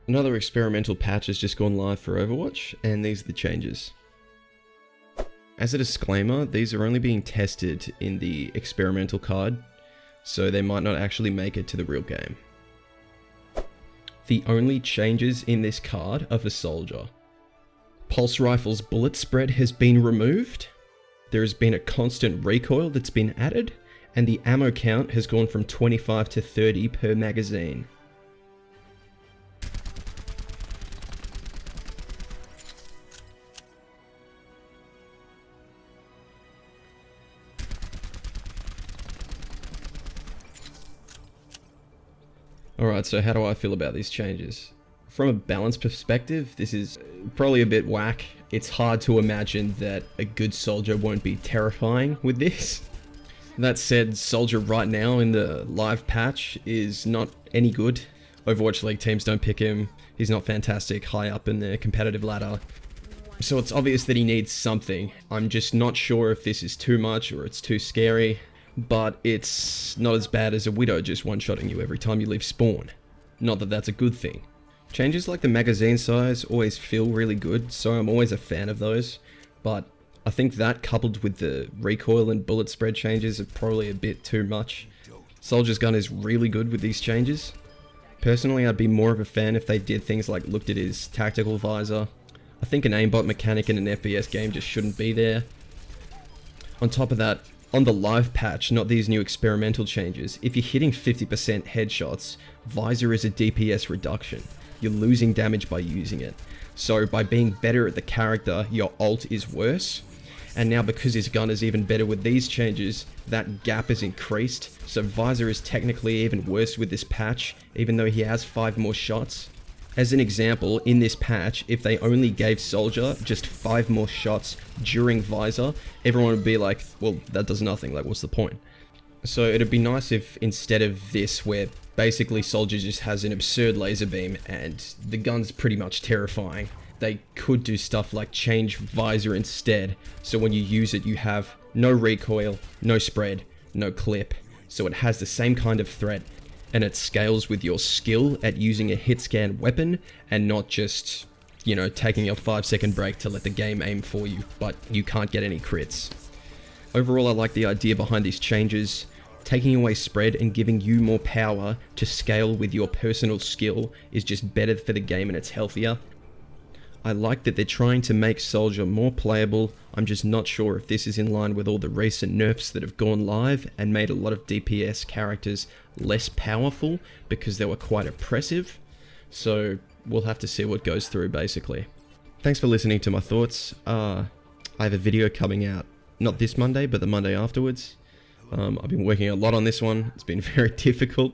Another experimental patch has just gone live for Overwatch, and these are the changes. As a disclaimer, these are only being tested in the experimental card, so they might not actually make it to the real game. The only changes in this card are for Soldier. Pulse Rifle's bullet spread has been removed, there has been a constant recoil that's been added, and the ammo count has gone from 25 to 30 per magazine. Alright, so how do I feel about these changes? From a balance perspective, this is probably a bit whack. It's hard to imagine that a good Soldier won't be terrifying with this. That said, Soldier right now in the live patch is not any good. Overwatch League teams don't pick him. He's not fantastic high up in the competitive ladder. So it's obvious that he needs something. I'm just not sure if this is too much or it's too scary. But it's not as bad as a Widow just one-shotting you every time you leave spawn. Not that that's a good thing. Changes like the magazine size always feel really good, so I'm always a fan of those. But I think that coupled with the recoil and bullet spread changes are probably a bit too much. Soldier's gun is really good with these changes. Personally, I'd be more of a fan if they did things like looked at his tactical visor. I think an aimbot mechanic in an FPS game just shouldn't be there. On top of that, on the live patch, not these new experimental changes, if you're hitting 50% headshots, Visor is a DPS reduction. You're losing damage by using it. So by being better at the character, your ult is worse. And now because his gun is even better with these changes, that gap is increased. So Visor is technically even worse with this patch, even though he has 5 more shots. As an example, in this patch, if they only gave Soldier just 5 more shots during Visor, everyone would be like, well, that does nothing, like what's the point? So it'd be nice if instead of this, where basically Soldier just has an absurd laser beam and the gun's pretty much terrifying, they could do stuff like change Visor instead, so when you use it you have no recoil, no spread, no clip, so it has the same kind of threat. And it scales with your skill at using a hit scan weapon and not just, you know, taking a 5-second break to let the game aim for you, but you can't get any crits. Overall, I like the idea behind these changes. Taking away spread and giving you more power to scale with your personal skill is just better for the game and it's healthier. I like that they're trying to make Soldier more playable. I'm just not sure if this is in line with all the recent nerfs that have gone live and made a lot of DPS characters less powerful because they were quite oppressive. So we'll have to see what goes through basically. Thanks for listening to my thoughts. I have a video coming out, not this Monday, but the Monday afterwards. I've been working a lot on this one. It's been very difficult.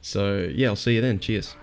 So yeah, I'll see you then. Cheers.